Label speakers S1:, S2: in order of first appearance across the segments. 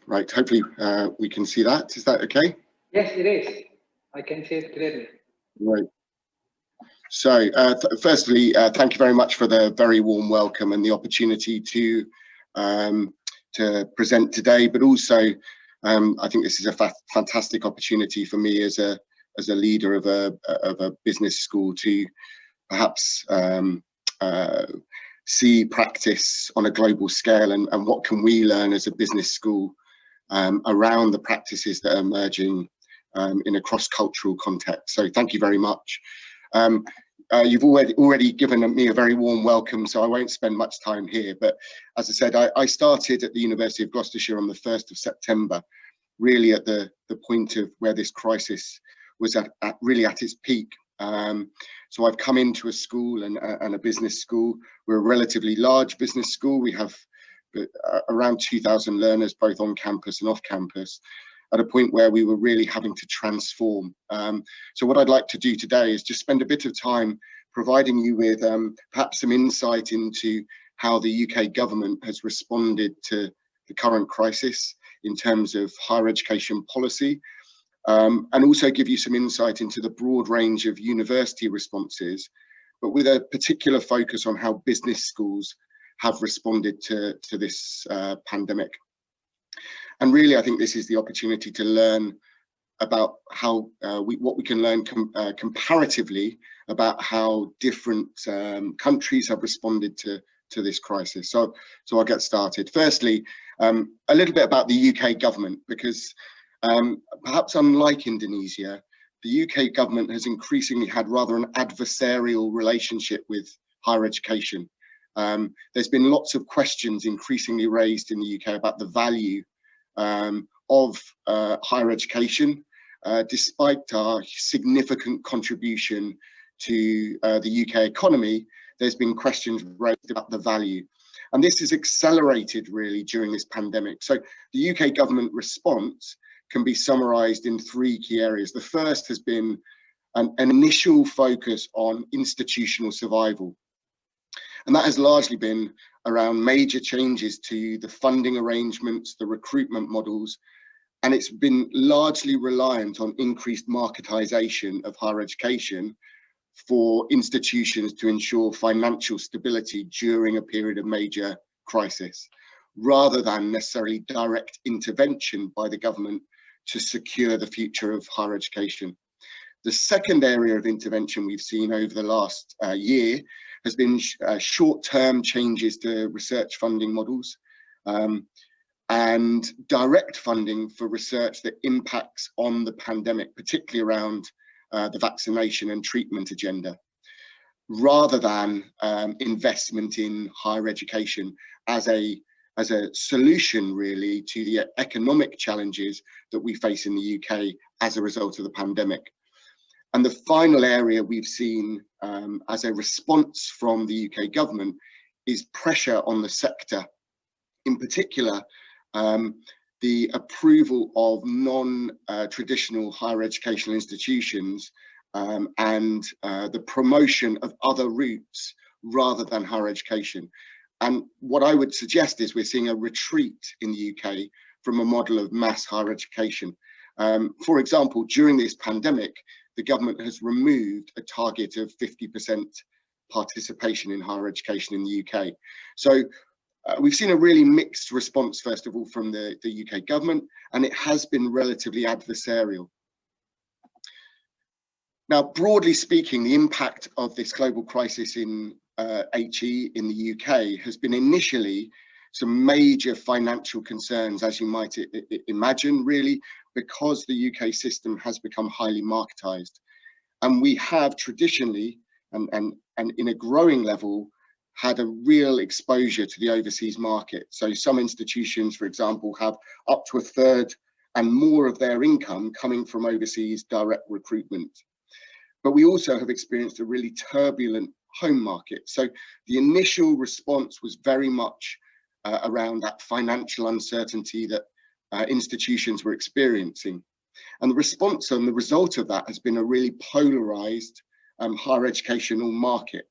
S1: Right, hopefully we can see that. Is that okay?
S2: Yes, it is. I can see it clearly.
S1: Right. So firstly, thank you very much for the very warm welcome and the opportunity to present today, but also I think this is a fantastic opportunity for me as a leader of a business school to perhaps see practice on a global scale and what can we learn as a business school around the practices that are emerging in a cross-cultural context. So thank you very much. You've already given me a very warm welcome, so I won't spend much time here. But as I said, I started at the University of Gloucestershire on the 1st of September, really at the point of where this crisis was really at its peak. So I've come into a school and a business school. We're a relatively large business school. We have around 2,000 learners, both on campus and off campus, at a point where we were really having to transform. So what I'd like to do today is just spend a bit of time providing you with perhaps some insight into how the UK government has responded to the current crisis in terms of higher education policy, and also give you some insight into the broad range of university responses, but with a particular focus on how business schools have responded to this pandemic. And really, I think this is the opportunity to learn about how what we can learn comparatively about how different countries have responded to this crisis. So I'll get started. Firstly, a little bit about the UK government, because perhaps unlike Indonesia, the UK government has increasingly had rather an adversarial relationship with higher education. There's been lots of questions increasingly raised in the UK about the value of higher education, despite our significant contribution to the UK economy. There's been questions raised about the value, and this has accelerated really during this pandemic. So the UK government response can be summarised in three key areas. The first has been an initial focus on institutional survival, and that has largely been around major changes to the funding arrangements, the recruitment models, and it's been largely reliant on increased marketisation of higher education for institutions to ensure financial stability during a period of major crisis, rather than necessarily direct intervention by the government to secure the future of higher education. The second area of intervention we've seen over the last year has been short-term changes to research funding models and direct funding for research that impacts on the pandemic, particularly around the vaccination and treatment agenda, rather than investment in higher education as a solution really to the economic challenges that we face in the UK as a result of the pandemic. And the final area we've seen as a response from the UK government is pressure on the sector, in particular the approval of non-traditional higher educational institutions and the promotion of other routes rather than higher education. And what I would suggest is we're seeing a retreat in the UK from a model of mass higher education. For example, during this pandemic, the government has removed a target of 50% participation in higher education in the UK. So we've seen a really mixed response, first of all, from the UK government, and it has been relatively adversarial. Now, broadly speaking, the impact of this global crisis in HE in the UK has been initially some major financial concerns, as you might imagine, really, because the UK system has become highly marketised. And we have traditionally, and in a growing level, had a real exposure to the overseas market. So some institutions, for example, have up to a third and more of their income coming from overseas direct recruitment. But we also have experienced a really turbulent home market. So the initial response was very much around that financial uncertainty that institutions were experiencing. And the response and the result of that has been a really polarized higher educational market.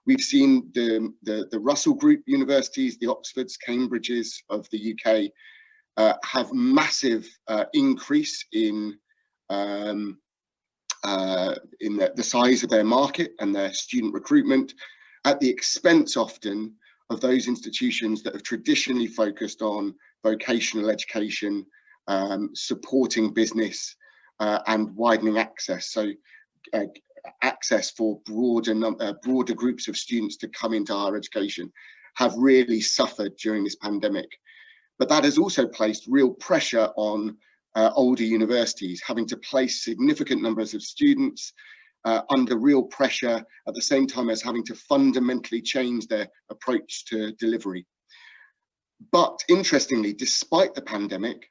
S1: We've seen the Russell Group universities, the Oxfords, Cambridges of the UK have massive increase in the size of their market and their student recruitment, at the expense often of those institutions that have traditionally focused on vocational education, supporting business, and widening access. So access for broader groups of students to come into higher education have really suffered during this pandemic. But that has also placed real pressure on older universities, having to place significant numbers of students under real pressure, at the same time as having to fundamentally change their approach to delivery. But interestingly, despite the pandemic,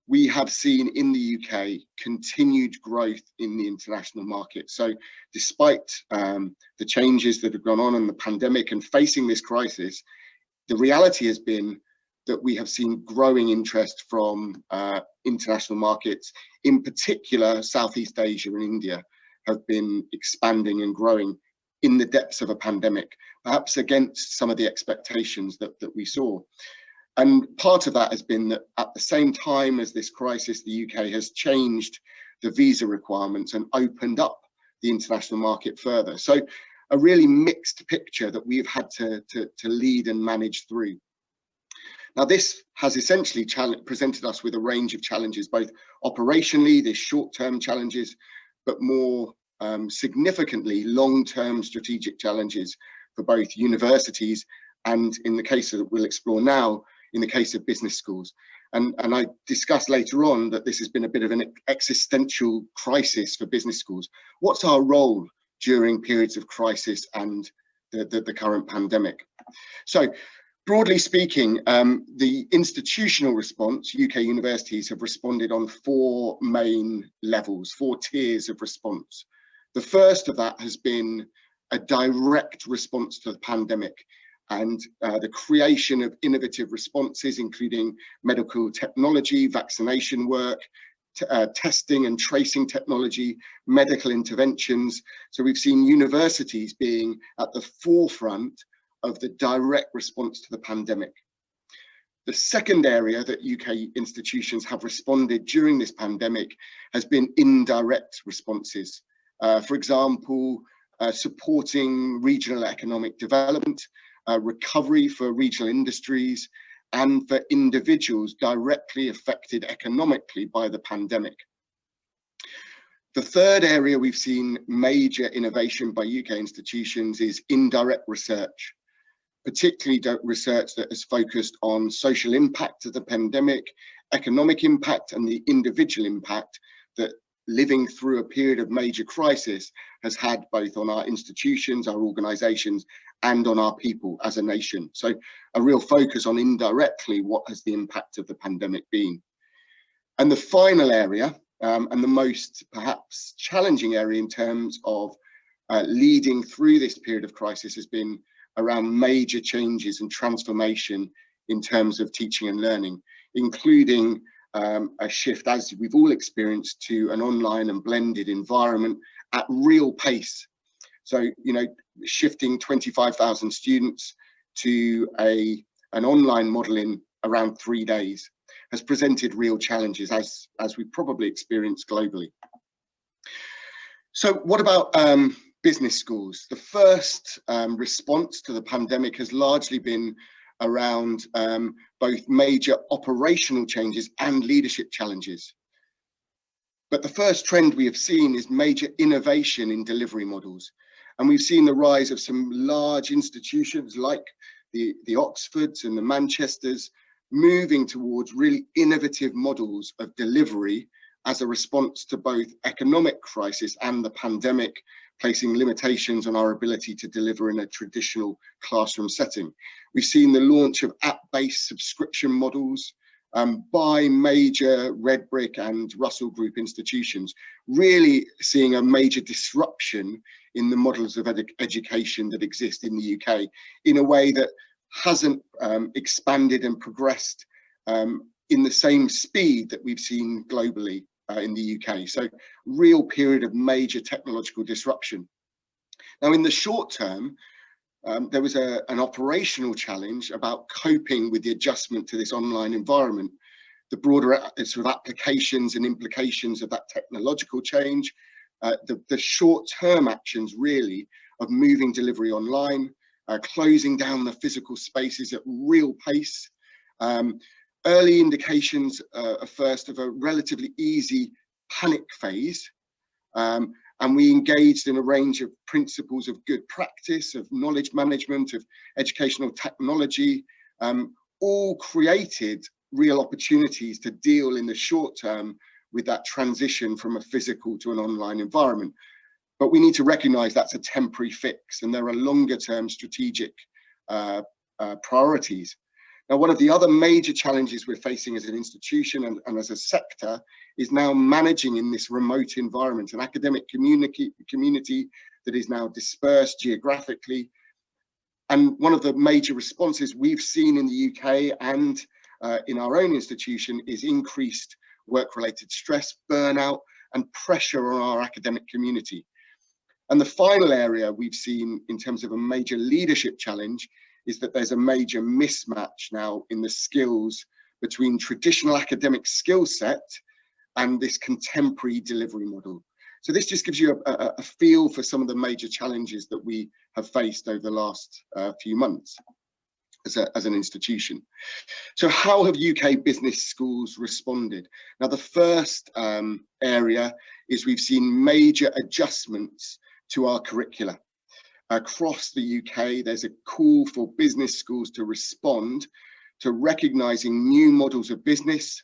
S1: we have seen in the UK continued growth in the international market. So despite the changes that have gone on in the pandemic and facing this crisis, the reality has been that we have seen growing interest from international markets, in particular Southeast Asia and India have been expanding and growing in the depths of a pandemic, perhaps against some of the expectations that we saw. And part of that has been that at the same time as this crisis, the UK has changed the visa requirements and opened up the international market further. So a really mixed picture that we've had to lead and manage through. Now, this has essentially presented us with a range of challenges, both operationally, these short-term challenges, but more significantly long-term strategic challenges for both universities and, in the case that we'll explore now, in the case of business schools. And I discuss later on that this has been a bit of an existential crisis for business schools. What's our role during periods of crisis and the current pandemic? So, broadly speaking, the institutional response, UK universities have responded on 4 main levels, 4 tiers of response. The first of that has been a direct response to the pandemic and the creation of innovative responses, including medical technology, vaccination work, testing and tracing technology, medical interventions. So we've seen universities being at the forefront of the direct response to the pandemic. The second area that UK institutions have responded during this pandemic has been indirect responses. For example, supporting regional economic development, recovery for regional industries, and for individuals directly affected economically by the pandemic. The third area we've seen major innovation by UK institutions is indirect research, particularly research that has focused on social impact of the pandemic, economic impact, and the individual impact that living through a period of major crisis has had both on our institutions, our organisations, and on our people as a nation. So a real focus on indirectly what has the impact of the pandemic been. And the final area, and the most perhaps challenging area in terms of leading through this period of crisis, has been around major changes and transformation in terms of teaching and learning, including a shift, as we've all experienced, to an online and blended environment at real pace. So, you know, shifting 25,000 students to an online model in around 3 days has presented real challenges, as we probably experienced globally. So what about business schools? The first response to the pandemic has largely been around both major operational changes and leadership challenges. But the first trend we have seen is major innovation in delivery models. And we've seen the rise of some large institutions like the Oxfords and the Manchesters moving towards really innovative models of delivery as a response to both economic crisis and the pandemic, placing limitations on our ability to deliver in a traditional classroom setting. We've seen the launch of app-based subscription models by major Red Brick and Russell Group institutions, really seeing a major disruption in the models of education that exist in the UK in a way that hasn't expanded and progressed in the same speed that we've seen globally in the UK. So real period of major technological disruption. Now, in the short term, there was an operational challenge about coping with the adjustment to this online environment. the broader sort of applications and implications of that technological change, the short-term actions really of moving delivery online, closing down the physical spaces at real pace, early indications first of a relatively easy panic phase, and we engaged in a range of principles of good practice, of knowledge management, of educational technology, all created real opportunities to deal in the short term with that transition from a physical to an online environment. But we need to recognise that's a temporary fix, and there are longer term strategic priorities. Now, one of the other major challenges we're facing as an institution and as a sector is now managing in this remote environment, an academic community that is now dispersed geographically. And one of the major responses we've seen in the UK and in our own institution is increased work-related stress, burnout, and pressure on our academic community. And the final area we've seen in terms of a major leadership challenge is that there's a major mismatch now in the skills between traditional academic skill set and this contemporary delivery model. So this just gives you a feel for some of the major challenges that we have faced over the last few months as an institution. So how have UK business schools responded? Now, the first area is we've seen major adjustments to our curricula. Across the UK, there's a call for business schools to respond to recognising new models of business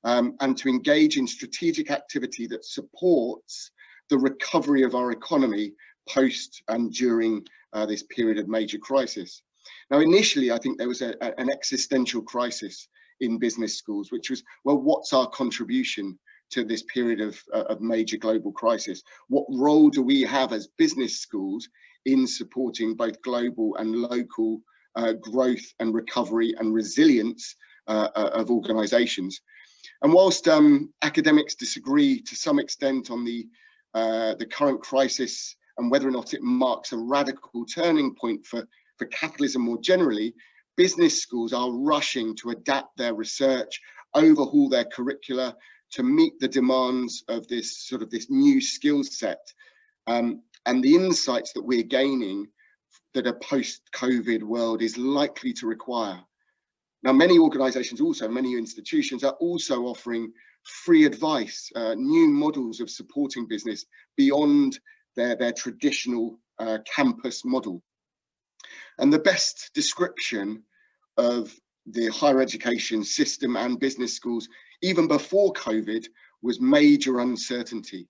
S1: and to engage in strategic activity that supports the recovery of our economy post and during this period of major crisis. Now, initially, I think there was an existential crisis in business schools, which was, well, what's our contribution to this period of major global crisis? What role do we have as business schools in supporting both global and local growth and recovery and resilience of organisations? And whilst academics disagree to some extent on the current crisis and whether or not it marks a radical turning point for capitalism more generally, business schools are rushing to adapt their research, overhaul their curricula to meet the demands of this new skill set and the insights that we're gaining that a post-COVID world is likely to require. Now, many organisations many institutions are also offering free advice, new models of supporting business beyond their traditional campus model. And the best description of the higher education system and business schools, even before COVID, was major uncertainty.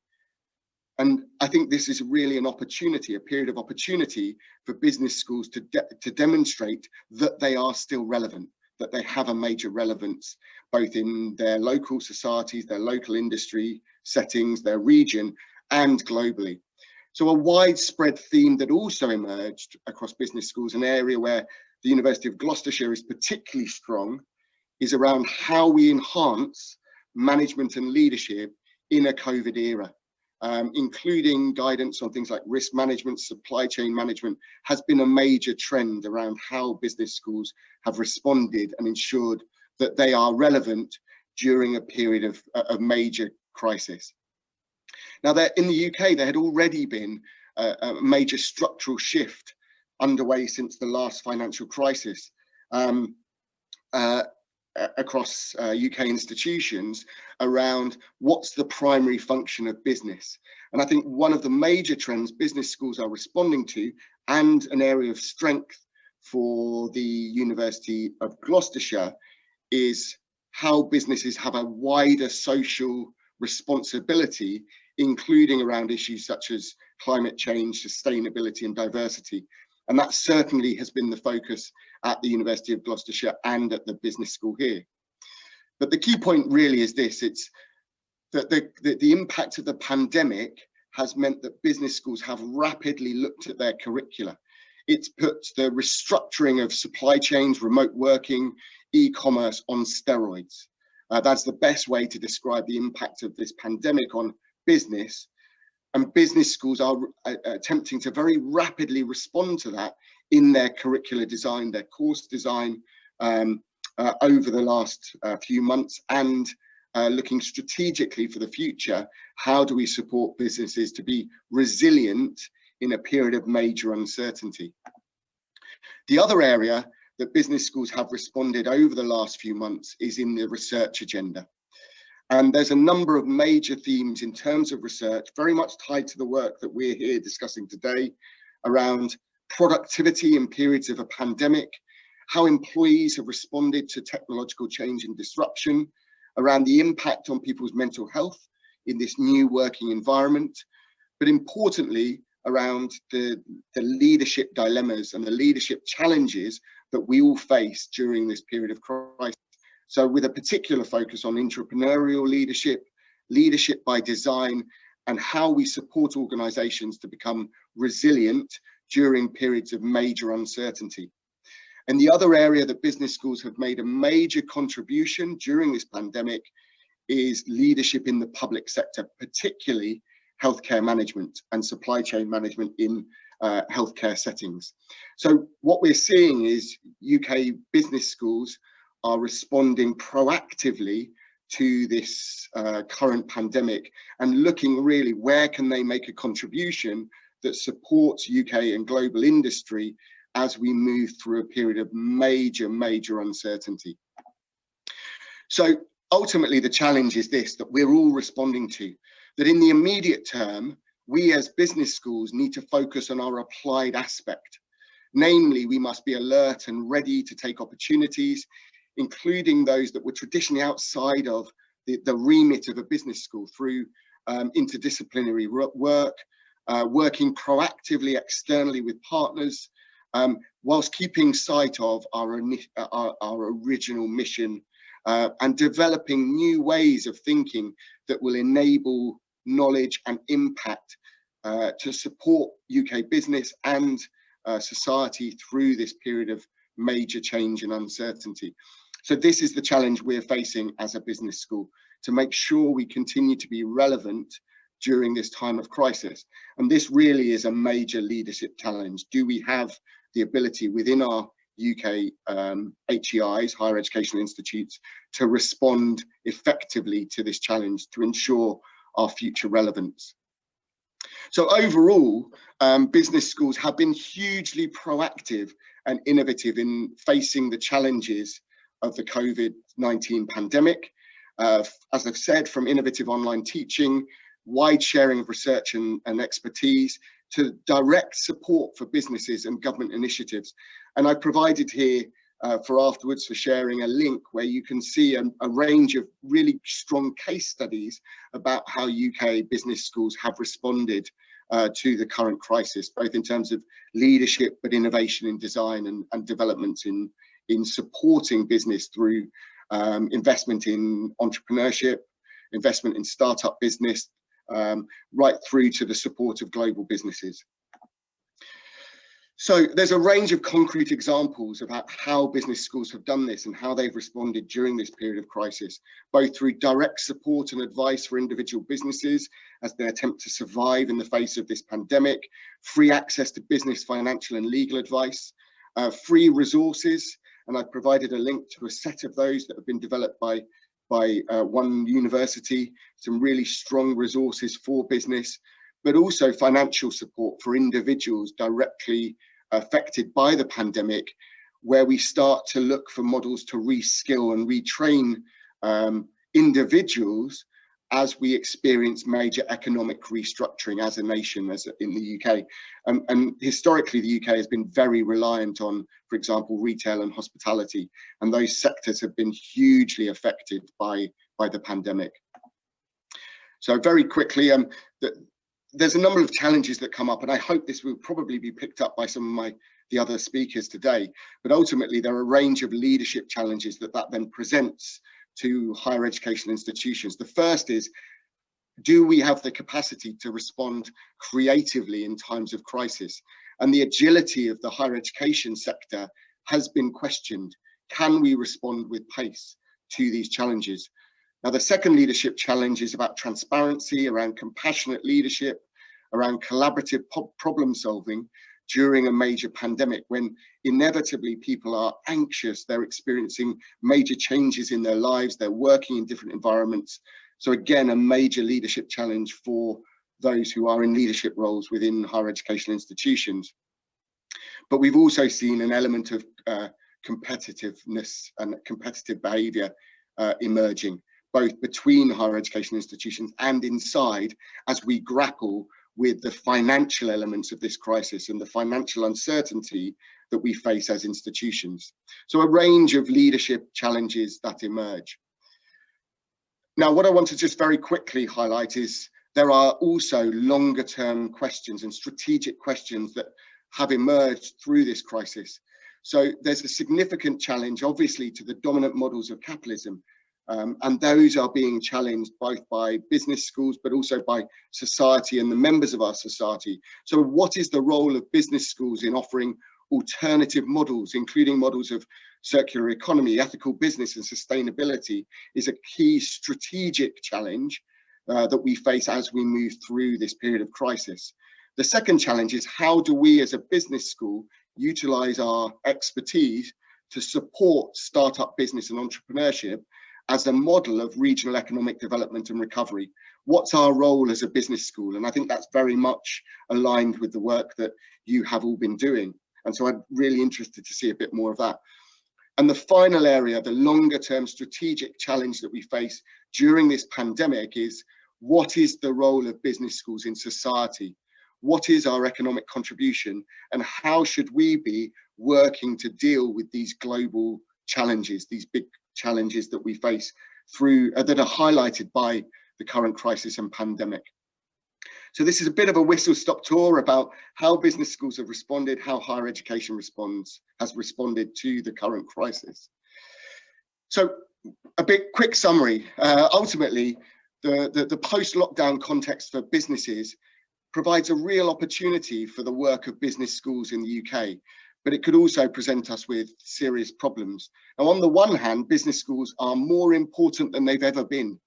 S1: And I think this is really an opportunity, a period of opportunity for business schools to demonstrate that they are still relevant, that they have a major relevance, both in their local societies, their local industry settings, their region, and globally. So a widespread theme that also emerged across business schools, an area where the University of Gloucestershire is particularly strong, is around how we enhance management and leadership in a COVID era. Including guidance on things like risk management, supply chain management, has been a major trend around how business schools have responded and ensured that they are relevant during a period of major crisis. Now, in the UK, there had already been a major structural shift underway since the last financial crisis across UK institutions around what's the primary function of business. And I think one of the major trends business schools are responding to, and an area of strength for the University of Gloucestershire, is how businesses have a wider social responsibility, including around issues such as climate change, sustainability and diversity. And that certainly has been the focus at the University of Gloucestershire and at the business school here. But the key point really is this: it's that the impact of the pandemic has meant that business schools have rapidly looked at their curricula. It's put the restructuring of supply chains, remote working, e-commerce on steroids. That's the best way to describe the impact of this pandemic on business. And business schools are attempting to very rapidly respond to that in their curricular design, their course design, over the last few months, and looking strategically for the future. How do we support businesses to be resilient in a period of major uncertainty? The other area that business schools have responded over the last few months is in the research agenda. And there's a number of major themes in terms of research, very much tied to the work that we're here discussing today, around productivity in periods of a pandemic, how employees have responded to technological change and disruption, around the impact on people's mental health in this new working environment, but importantly, around the leadership dilemmas and the leadership challenges that we all face during this period of crisis. So with a particular focus on entrepreneurial leadership, leadership by design, and how we support organizations to become resilient during periods of major uncertainty. And the other area that business schools have made a major contribution during this pandemic is leadership in the public sector, particularly healthcare management and supply chain management in healthcare settings. So what we're seeing is UK business schools are responding proactively to this current pandemic and looking really where can they make a contribution that supports UK and global industry as we move through a period of major uncertainty. So ultimately the challenge is this, that we're all responding to, that in the immediate term, we as business schools need to focus on our applied aspect. Namely, we must be alert and ready to take opportunities, including those that were traditionally outside of the remit of a business school, through interdisciplinary work, working proactively externally with partners, whilst keeping sight of our original mission, and developing new ways of thinking that will enable knowledge and impact to support UK business and society through this period of major change and uncertainty. So this is the challenge we're facing as a business school, to make sure we continue to be relevant during this time of crisis. And this really is a major leadership challenge. Do we have the ability within our UK HEIs, higher educational institutes, to respond effectively to this challenge to ensure our future relevance? So overall, business schools have been hugely proactive and innovative in facing the challenges of the COVID-19 pandemic. As I've said, from innovative online teaching, wide sharing of research and expertise, to direct support for businesses and government initiatives. And I provided here for afterwards for sharing a link where you can see a range of really strong case studies about how UK business schools have responded to the current crisis, both in terms of leadership, but innovation in design and developments in supporting business through investment in entrepreneurship, investment in startup business, right through to the support of global businesses. So there's a range of concrete examples about how business schools have done this and how they've responded during this period of crisis, both through direct support and advice for individual businesses as they attempt to survive in the face of this pandemic, free access to business, financial and legal advice, free resources, and I've provided a link to a set of those that have been developed by one university, some really strong resources for business, but also financial support for individuals directly affected by the pandemic, where we start to look for models to reskill and retrain individuals as we experience major economic restructuring as a nation, as in the UK. And historically, the UK has been very reliant on, for example, retail and hospitality, and those sectors have been hugely affected by the pandemic. So very quickly, there's a number of challenges that come up, and I hope this will probably be picked up by some of the other speakers today, but ultimately there are a range of leadership challenges that then presents to higher education institutions. The first is, do we have the capacity to respond creatively in times of crisis? And the agility of the higher education sector has been questioned. Can we respond with pace to these challenges? Now, the second leadership challenge is about transparency, around compassionate leadership, around collaborative problem solving, during a major pandemic, when inevitably people are anxious, they're experiencing major changes in their lives, they're working in different environments. So again, a major leadership challenge for those who are in leadership roles within higher education institutions. But we've also seen an element of competitiveness and competitive behaviour emerging, both between higher education institutions and inside, as we grapple with the financial elements of this crisis and the financial uncertainty that we face as institutions. So a range of leadership challenges that emerge. Now, what I want to just very quickly highlight is there are also longer term questions and strategic questions that have emerged through this crisis. So there's a significant challenge, obviously, to the dominant models of capitalism. And those are being challenged both by business schools, but also by society and the members of our society. So what is the role of business schools in offering alternative models, including models of circular economy, ethical business and sustainability, is a key strategic challenge that we face as we move through this period of crisis. The second challenge is, how do we as a business school utilize our expertise to support startup business and entrepreneurship as a model of regional economic development and recovery? What's our role as a business school? And I think that's very much aligned with the work that you have all been doing. And so I'm really interested to see a bit more of that. And the final area, the longer term strategic challenge that we face during this pandemic, is what is the role of business schools in society? What is our economic contribution, and how should we be working to deal with these global challenges, these big challenges that we face through that are highlighted by the current crisis and pandemic? So this is a bit of a whistle-stop tour about how business schools have responded, how higher education has responded to the current crisis. So a bit quick summary. Ultimately, the post-lockdown context for businesses provides a real opportunity for the work of business schools in the UK, but it could also present us with serious problems. Now, on the one hand, business schools are more important than they've ever been.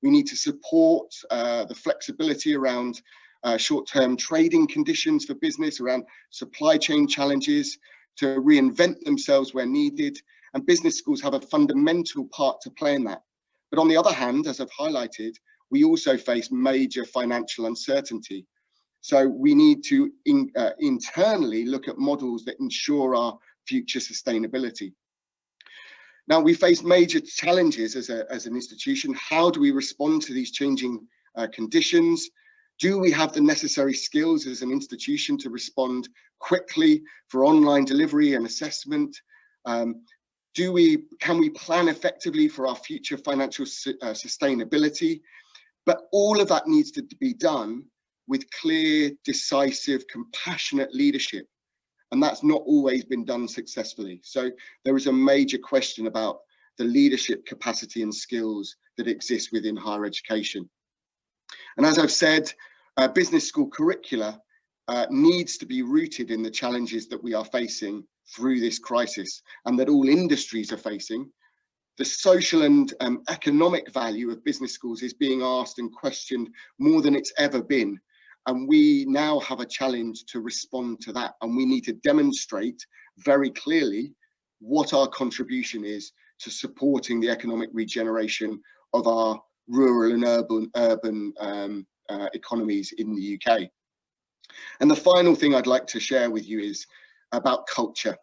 S1: We need to support the flexibility around short-term trading conditions for business, around supply chain challenges, to reinvent themselves where needed, and business schools have a fundamental part to play in that. But on the other hand, as I've highlighted, we also face major financial uncertainty. So we need to internally look at models that ensure our future sustainability. Now, we face major challenges as an institution. How do we respond to these changing conditions? Do we have the necessary skills as an institution to respond quickly for online delivery and assessment? Can we plan effectively for our future financial sustainability? But all of that needs to be done with clear, decisive, compassionate leadership. And that's not always been done successfully. So there is a major question about the leadership capacity and skills that exist within higher education. And as I've said, business school curricula needs to be rooted in the challenges that we are facing through this crisis, and that all industries are facing. The social and economic value of business schools is being asked and questioned more than it's ever been. And we now have a challenge to respond to that. And we need to demonstrate very clearly what our contribution is to supporting the economic regeneration of our rural and urban economies in the UK. And the final thing I'd like to share with you is about culture.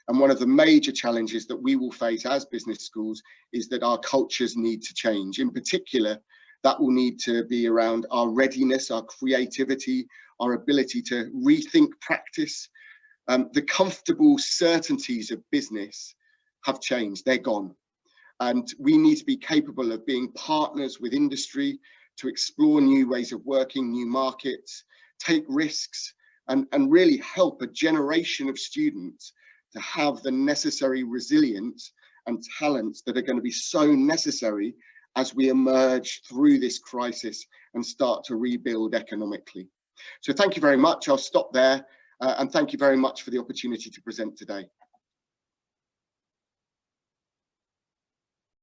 S1: And one of the major challenges that we will face as business schools is that our cultures need to change. In particular, that will need to be around our readiness, our creativity, our ability to rethink practice. The comfortable certainties of business have changed, they're gone. And we need to be capable of being partners with industry to explore new ways of working, new markets, take risks, and really help a generation of students to have the necessary resilience and talents that are going to be so necessary as we emerge through this crisis and start to rebuild economically. So thank you very much. I'll stop there, and thank you very much for the opportunity to present today.